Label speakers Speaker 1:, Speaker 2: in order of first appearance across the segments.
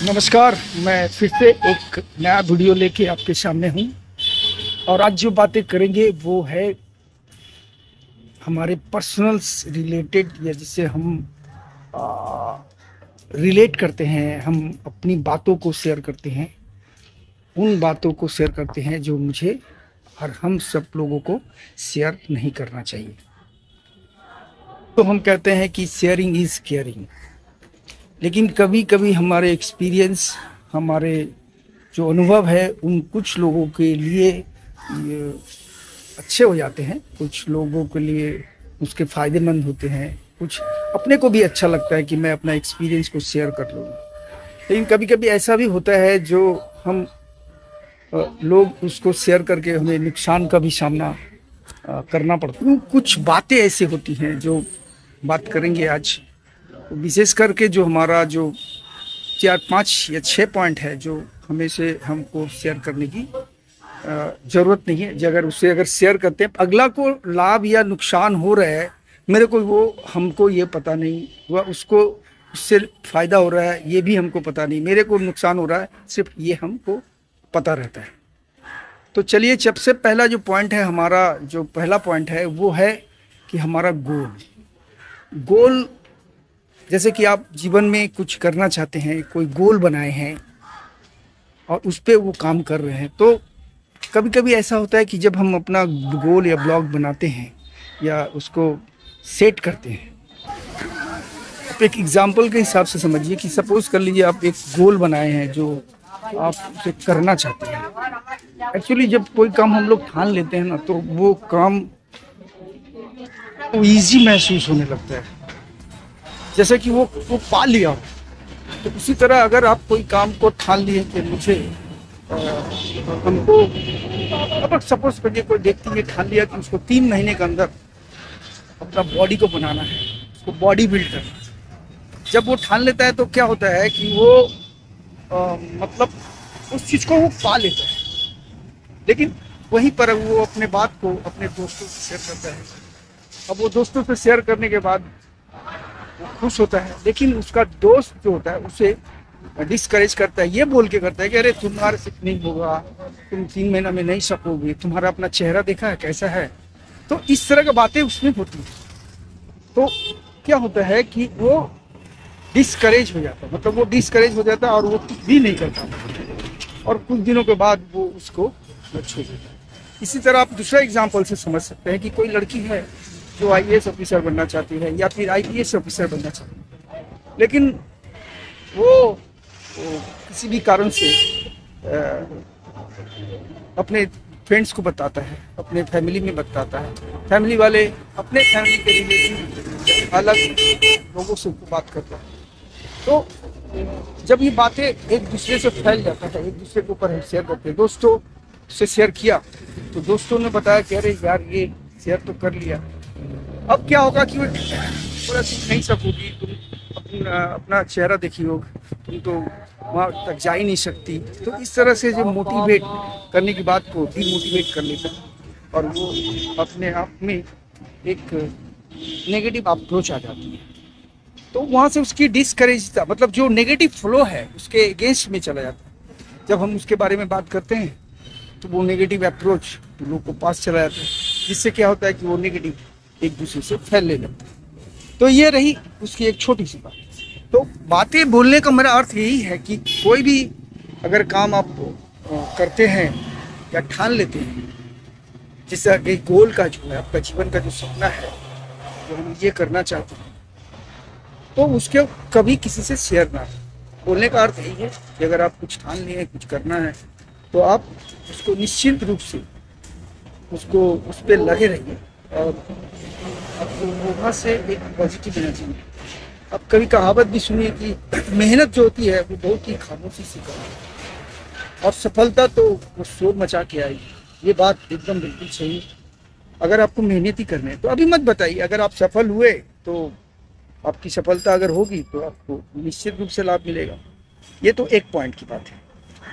Speaker 1: नमस्कार। मैं फिर से एक नया वीडियो लेके आपके सामने हूँ और आज जो बातें करेंगे वो है हमारे पर्सनल्स रिलेटेड, या जिससे हम रिलेट करते हैं, हम अपनी बातों को शेयर करते हैं, उन बातों को शेयर करते हैं जो मुझे और हम सब लोगों को शेयर नहीं करना चाहिए। तो हम कहते हैं कि शेयरिंग इज़ केयरिंग, लेकिन कभी कभी हमारे एक्सपीरियंस, हमारे जो अनुभव है, उन कुछ लोगों के लिए ये अच्छे हो जाते हैं, कुछ लोगों के लिए उसके फ़ायदेमंद होते हैं, कुछ अपने को भी अच्छा लगता है कि मैं अपना एक्सपीरियंस को शेयर कर लूँ। लेकिन कभी कभी ऐसा भी होता है जो हम लोग उसको शेयर करके हमें नुकसान का भी सामना करना पड़ता है। कुछ बातें ऐसी होती हैं जो बात करेंगे आज, विशेष करके जो हमारा जो 4, 5 या 6 पॉइंट है जो हमें से हमको शेयर करने की ज़रूरत नहीं है। अगर शेयर करते हैं, अगला को लाभ या नुकसान हो रहा है, मेरे को वो हमको ये पता नहीं हुआ, उसको उससे फ़ायदा हो रहा है ये भी हमको पता नहीं, मेरे को नुकसान हो रहा है सिर्फ ये हमको पता रहता है। तो चलिए, सबसे पहला जो पॉइंट है, हमारा जो पहला पॉइंट है वो है कि हमारा गोल। जैसे कि आप जीवन में कुछ करना चाहते हैं, कोई गोल बनाए हैं और उस पर वो काम कर रहे हैं, तो कभी कभी ऐसा होता है कि जब हम अपना गोल या ब्लॉग बनाते हैं या उसको सेट करते हैं, आप एक एग्जांपल के हिसाब से समझिए कि सपोज कर लीजिए आप एक गोल बनाए हैं जो आप उसे करना चाहते हैं। एक्चुअली जब कोई काम हम लोग ठान लेते हैं ना, तो वो काम ईजी महसूस होने लगता है, जैसे कि वो पा लिया हो। तो उसी तरह अगर आप कोई काम को ठान लिए कि मुझे हमको, अब सपोज करिए कोई व्यक्ति ये ठान लिया कि उसको 3 महीने के अंदर अपना बॉडी को बनाना है, उसको बॉडी बिल्ड करना है। जब वो ठान लेता है तो क्या होता है कि वो मतलब उस चीज़ को वो पा लेता है, लेकिन वहीं पर वो अपने बात को अपने दोस्तों से शेयर करता है। अब वो दोस्तों से शेयर करने के बाद वो खुश होता है, लेकिन उसका दोस्त जो होता है उसे डिस्करेज करता है, ये बोल के करता है कि अरे तुम्हारे से नहीं होगा, तुम 3 महीना में नहीं सकोगे, तुम्हारा अपना चेहरा देखा है कैसा है। तो इस तरह की बातें उसमें होती हैं। तो क्या होता है कि वो डिस्करेज हो जाता है, मतलब वो डिस्करेज हो जाता है और वो कुछ भी नहीं करता, और कुछ दिनों के बाद वो उसको छोड़ देता है। इसी तरह आप दूसरा एग्जाम्पल से समझ सकते हैं कि कोई लड़की है जो आईएएस ऑफिसर बनना चाहती है या फिर आईपीएस ऑफिसर बनना चाहती है, लेकिन वो किसी भी कारण से अपने फ्रेंड्स को बताता है, अपने फैमिली में बताता है, फैमिली वाले अपने फैमिली के रिलेटिव अलग लोगों से बात करते हैं। तो जब ये बातें एक दूसरे से फैल जाता है, एक दूसरे के ऊपर हम शेयर करते हैं, दोस्तों से शेयर किया तो दोस्तों ने बताया कि अरे यार ये शेयर तो कर लिया, अब क्या होगा कि वो पूरा सीख नहीं सकोगी, तुम अपना चेहरा देखी हो, तुम तो वहाँ तक जा ही नहीं सकती। तो इस तरह से जो मोटिवेट करने की बात को डीमोटिवेट कर लेता है और वो अपने आप में एक नेगेटिव अप्रोच आ जाती है। तो वहाँ से उसकी डिस्करेज, मतलब जो नेगेटिव फ्लो है उसके अगेंस्ट में चला जाता है। जब हम उसके बारे में बात करते हैं तो वो नेगेटिव अप्रोच लोगों को पास चला जाता है, जिससे क्या होता है कि वो नेगेटिव एक दूसरे से फैलने लगता है। तो ये रही उसकी एक छोटी सी बात। तो बातें बोलने का मेरा अर्थ यही है कि कोई भी अगर काम आप करते हैं या ठान लेते हैं, जिससे एक गोल का जो है, आपका जीवन का जो सपना है, जो हम ये करना चाहते हैं, तो उसके कभी किसी से शेयर ना करें। बोलने का अर्थ यही है कि अगर आप कुछ ठान लिए, कुछ करना है, तो आप उसको निश्चित रूप से उसको उस पर लगे रहिए और आपको वहाँ से एक पॉजिटिव एनर्जी मिले। अब कभी कहावत भी सुनिए कि मेहनत जो होती है वो बहुत ही खामोशी से करती है और सफलता तो वो शोर मचा के आएगी। ये बात एकदम बिल्कुल सही है। अगर आपको मेहनत ही करनी है तो अभी मत बताइए, अगर आप सफल हुए तो आपकी सफलता अगर होगी तो आपको निश्चित रूप से लाभ मिलेगा। ये तो एक पॉइंट की बात है।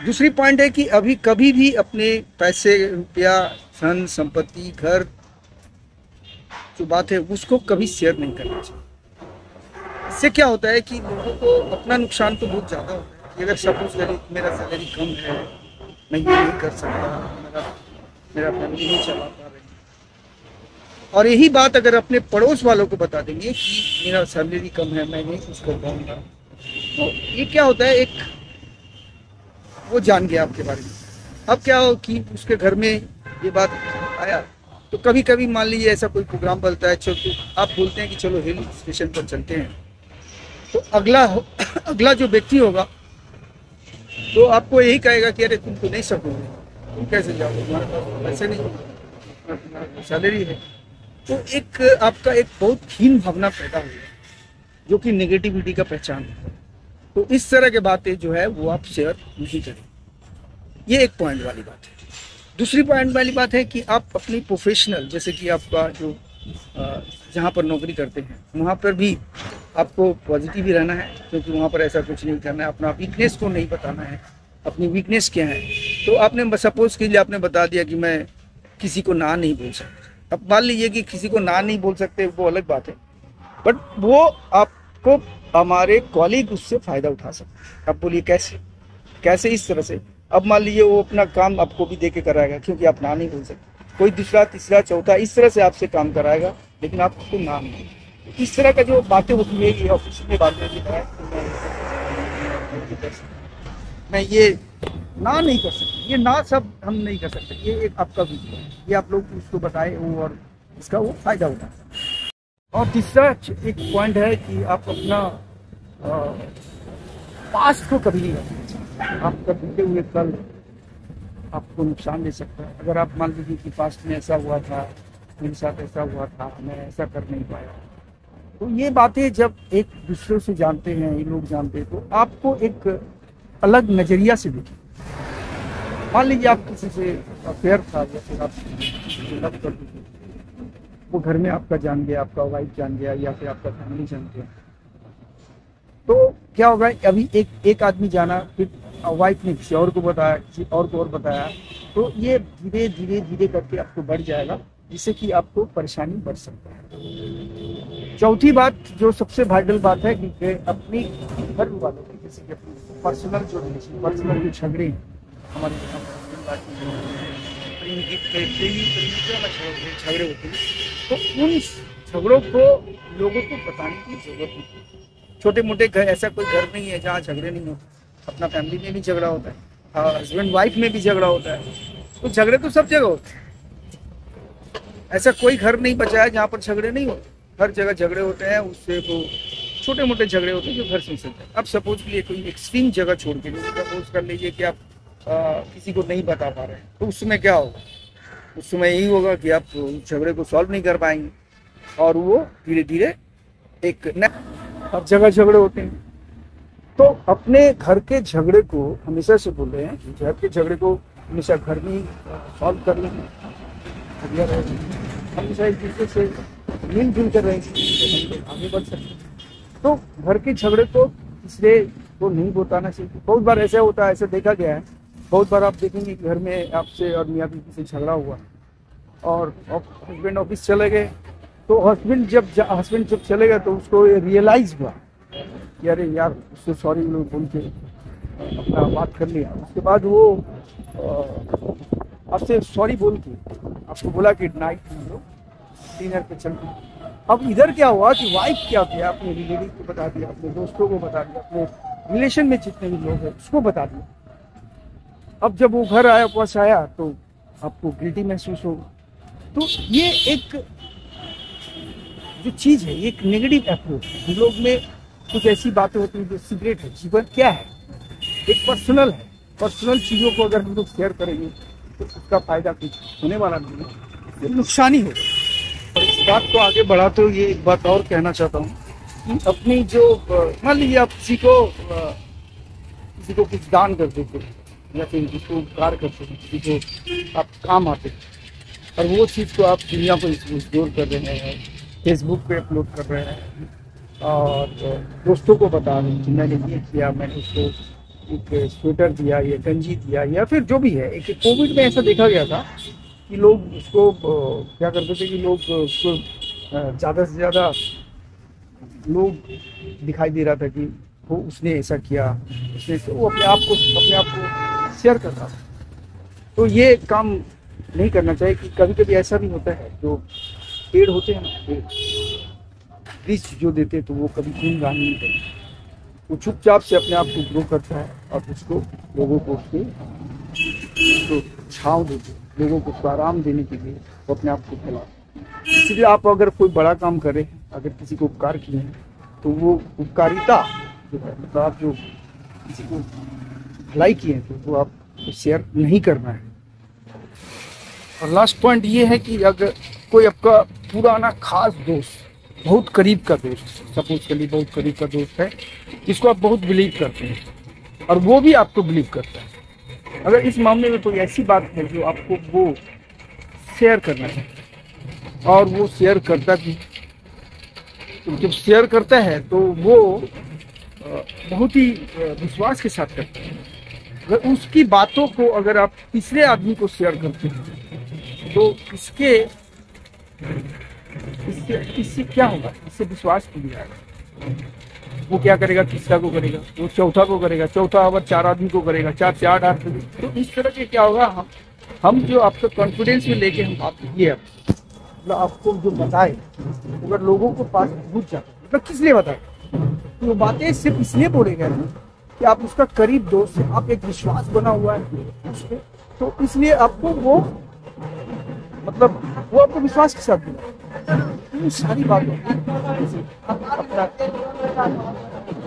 Speaker 1: दूसरी पॉइंट है कि अभी कभी भी अपने पैसे, रुपया, धन, संपत्ति, घर, जो बात है उसको कभी शेयर नहीं करना चाहिए। इससे क्या होता है कि लोगों को अपना नुकसान तो बहुत ज़्यादा होता है, कि अगर सपोज मेरा सैलरी कम है, मैं ये नहीं कर सकता, मेरा फैमिली नहीं चला पा रही, और यही बात अगर अपने पड़ोस वालों को बता देंगे कि मेरा सैलरी कम है, मैं नहीं कुछ कर पाऊंगा, तो ये क्या होता है, एक वो जान गया आपके बारे में। अब क्या हो कि उसके घर में ये बात आया, तो कभी कभी मान लीजिए ऐसा कोई प्रोग्राम बनता है, चलो तो आप बोलते हैं कि चलो हिल स्टेशन पर चलते हैं, तो अगला जो व्यक्ति होगा तो आपको यही कहेगा कि अरे तुम तो नहीं सकोगे, तुम कैसे जाओगे, तुम्हारे पास पैसे नहीं होंगे, तुम्हारा सैलरी है। तो एक आपका एक बहुत हीन भावना पैदा हुई, जो कि नेगेटिविटी का पहचान है। तो इस तरह की बातें जो है वो आप शेयर नहीं करें। ये एक पॉइंट वाली बात है। दूसरी पॉइंट वाली बात है कि आप अपनी प्रोफेशनल, जैसे कि आपका जो जहाँ पर नौकरी करते हैं वहाँ पर भी आपको पॉजिटिव ही रहना है, क्योंकि वहाँ पर ऐसा कुछ नहीं करना है, अपना वीकनेस को नहीं बताना है, अपनी वीकनेस क्या है। तो आपने सपोज के लिए आपने बता दिया कि मैं किसी को ना नहीं बोल सकता। अब मान लीजिए कि किसी को ना नहीं बोल सकते, वो अलग बात है, बट वो आपको हमारे कॉलीग उससे फ़ायदा उठा सकते हैं। आप बोलिए कैसे इस तरह से। अब मान लीजिए वो अपना काम आपको भी दे के कराएगा, क्योंकि आप ना नहीं बोल सकते, कोई दूसरा तीसरा चौथा इस तरह से आपसे काम कराएगा, लेकिन आप उसको ना नहीं। इस तरह का जो बातें होती है, ये ऑफिस में बातें होती है, मैं ये ना नहीं कर सकते, ये ना सब हम नहीं कर सकते, ये एक आपका भी है, ये आप लोग उसको बताए वो और इसका वो फायदा होता है। और तीसरा एक पॉइंट है कि आप अपना पास्ट को कभी नहीं रखें। आपका बीते हुए कल आपको नुकसान दे सकता है। अगर आप मान लीजिए कि पास्ट में ऐसा हुआ था, मेरे साथ ऐसा हुआ था, मैं ऐसा कर नहीं पाया, तो ये बातें जब एक दूसरे से जानते हैं, ये लोग जानते हैं, तो आपको एक अलग नज़रिया से देखें। मान लीजिए आप किसी से अफेयर था या फिर आप लव कर दीजिए, वो घर में आपका जान गया, आपका वाइफ जान गया या फिर आपका फैमिली जान गया, तो क्या होगा, अभी एक आदमी जाना, फिर वाइफ ने किसी और को बताया, किसी और को और बताया, तो ये धीरे धीरे धीरे करके आपको बढ़ जाएगा, जिससे कि आपको परेशानी बढ़ सकता है। चौथी बात जो सबसे वाइटल बात है कि अपनी घर वालों की, जैसे कि अपनी पर्सनल जो रिलेशन, पर्सनल जो झगड़े हमारे झगड़े होते हैं, तो उन झगड़ों को लोगों को बताने की जरूरत नहीं। छोटे मोटे घर, ऐसा कोई घर नहीं है जहाँ झगड़े नहीं होते। अपना फैमिली में भी झगड़ा होता है, हस्बैंड वाइफ में भी झगड़ा होता है, तो झगड़े तो सब जगह होते हैं। ऐसा कोई घर नहीं बचा है जहाँ पर झगड़े नहीं होते, हर जगह झगड़े होते हैं। उससे तो छोटे मोटे झगड़े होते हैं जो घर से मिलते हैं। अब सपोज के लिए कोई एक्सट्रीम जगह छोड़ के, सपोज कर लीजिए कि आप किसी को नहीं बता पा रहे हैं, तो उस समय क्या होगा, उस समय यही होगा कि आप झगड़े को सॉल्व नहीं कर पाएंगे, और वो धीरे धीरे एक हर जगह झगड़े होते हैं। तो अपने घर के झगड़े को हमेशा से बोल रहे हैं कि घर के झगड़े को हमेशा घर में ही सॉल्व कर लेंगे, हमेशा एक दूसरे से मिलजुल कर रहेंगे, आगे बढ़ सकते हैं। तो घर के झगड़े को तीसरे को नहीं बताना चाहिए। बहुत बार ऐसा होता है, ऐसा देखा गया है, बहुत बार आप देखेंगे घर में आपसे और मियाँ बीवी से झगड़ा हुआ और हस्बैंड ऑफिस चले गए, तो हस्बैंड जब चले गए तो उसको रियलाइज हुआ कि अरे यार, उससे सॉरी बोल के अपना बात कर लिया। उसके बाद वो आपसे सॉरी बोल के आपको बोला कि नाइट डिनर पे चल गए। अब इधर क्या हुआ कि वाइफ क्या किया, अपने रिलेटिव को बता दिया, अपने दोस्तों को बता दिया, अपने रिलेशन में जितने भी लोग हैं उसको बता दिया। अब जब वो घर आया, वापस आया, तो आपको गिल्टी महसूस होगा। तो ये एक जो चीज़ है, एक नेगेटिव अप्रोच है। हम लोग में कुछ ऐसी बातें होती हैं जो सीक्रेट है, जीवन क्या है, एक पर्सनल है। पर्सनल चीज़ों को अगर हम लोग शेयर करेंगे तो उसका फायदा कुछ होने वाला नहीं है, ये नुकसान ही होगा। और इस बात को आगे बढ़ाते हुए एक बात और कहना चाहता हूँ कि अपनी जो मान लीजिए आप किसी को कुछ दान कर देते हैं या फिर जिसको उपकार करते हैं, किसी को आप काम आते हैं, और वो चीज़ को आप दुनिया को एक्सप्लोर कर रहे हैं, फेसबुक पे अपलोड कर रहे हैं और दोस्तों को बता रहे हैं कि मैंने ये किया, मैंने उसको एक स्वेटर दिया या गंजी दिया या फिर जो भी है। एक कोविड में ऐसा देखा गया था कि लोग उसको क्या करते थे कि लोग उसको ज़्यादा से ज़्यादा लोग दिखाई दे रहा था कि हो उसने ऐसा किया, उसने वो अपने आप को शेयर करता है। तो ये काम नहीं करना चाहिए। कि कभी कभी ऐसा भी होता है, जो पेड़ होते हैं ना, बीज जो देते हैं, तो वो कभी गुणगान नहीं करते, वो चुपचाप से अपने आप को ग्रो करता है और उसको लोगों को उसके तो छाँव देते, लोगों को आराम देने के लिए वो अपने आप को फैलाते। इसलिए आप अगर कोई बड़ा काम करें, अगर किसी को उपकार किए हैं, तो वो उपकारिता जो है, मतलब आप जो किसी को भलाई किए हैं, तो वो आप शेयर नहीं करना है। और लास्ट पॉइंट ये है कि अगर कोई आपका पुराना खास दोस्त, बहुत करीब का दोस्त, सपोज के लिए बहुत करीब का दोस्त है, जिसको आप बहुत बिलीव करते हैं और वो भी आपको बिलीव करता है, अगर इस मामले में कोई ऐसी बात है जो आपको वो शेयर करना चाहिए और वो शेयर करता भी, तो जब शेयर करता है तो वो बहुत ही विश्वास के साथ करता है। अगर उसकी बातों को अगर आप तीसरे आदमी को शेयर करते हैं, तो इससे क्या होगा? इससे विश्वास टूट जाएगा। वो क्या करेगा? तीसरा को करेगा, वो चौथा को करेगा, चौथा अगर 4 आदमी को करेगा, 4 से 8 आदमी। तो इस तरह के क्या होगा, हम जो आपका कॉन्फिडेंस में लेके हम बात ये मतलब आपको जो बताए, अगर लोगों को पास पहुंच जाता, मतलब किस लिए बताए? तो वो बातें सिर्फ इसलिए बोलेगा कि आप उसका करीब दोस्त है, आप एक विश्वास बना हुआ है उस पर, तो इसलिए आपको वो मतलब वो आपको विश्वास के साथ मिला। इन सारी बातों अपना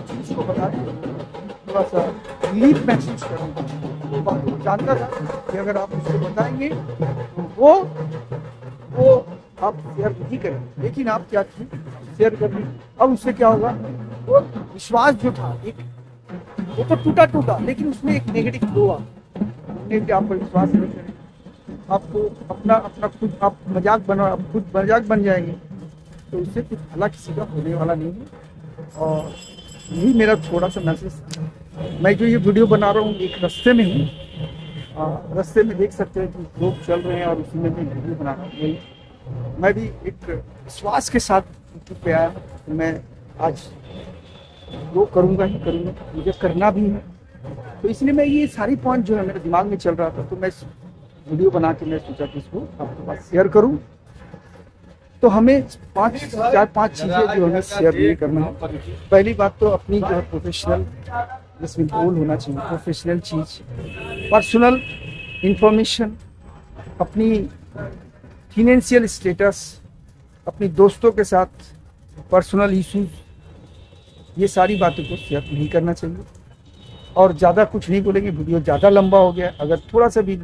Speaker 1: चीज को बता थोड़ा सा रिलीफ महसूस करेंगे। वो बात को जानता था कि अगर आप उसको बताएंगे तो वो आप शेयर नहीं करेंगे, लेकिन आप क्या किए, शेयर कर ली। अब उससे क्या होगा, वो विश्वास जो था एक, वो तो टूटा, लेकिन उसमें एक नेगेटिव फ्लो आ, आप पर विश्वास नहीं करें, आपको अपना खुद आप मजाक बना, आप खुद मजाक बन जाएंगे, तो इससे कुछ भला किसी का होने वाला नहीं है। और यही मेरा थोड़ा सा मैसेज। मैं जो ये वीडियो बना रहा हूँ, एक रास्ते में हूँ, रास्ते में देख सकते हैं कि लोग चल रहे हैं और उसी में मैं वीडियो बना रहा हूँ। मैं भी एक विश्वास के साथ पे आया, तो मैं आज वो करूँगा ही करूँगा, मुझे करना भी है। तो इसलिए मैं ये सारी पॉइंट जो है मेरे दिमाग में चल रहा था, तो मैं वीडियो बना के मैं सोचा कि इसको आपके पास शेयर करूं। तो हमें 4-5 चीज़ें जो हमें शेयर नहीं करना है। पहली बात तो अपनी जो है प्रोफेशनल, जिसमें गोल होना चाहिए, प्रोफेशनल चीज़, पर्सनल इंफॉर्मेशन, अपनी फिनेंशियल स्टेटस, अपनी दोस्तों के साथ पर्सनल इश्यूज, ये सारी बातों को शेयर नहीं करना चाहिए। और ज़्यादा कुछ नहीं बोलेंगे, वीडियो ज़्यादा लंबा हो गया। अगर थोड़ा सा भी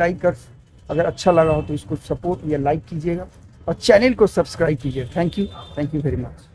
Speaker 1: अगर अच्छा लगा हो तो इसको सपोर्ट या लाइक कीजिएगा और चैनल को सब्सक्राइब कीजिए। Thank you very much.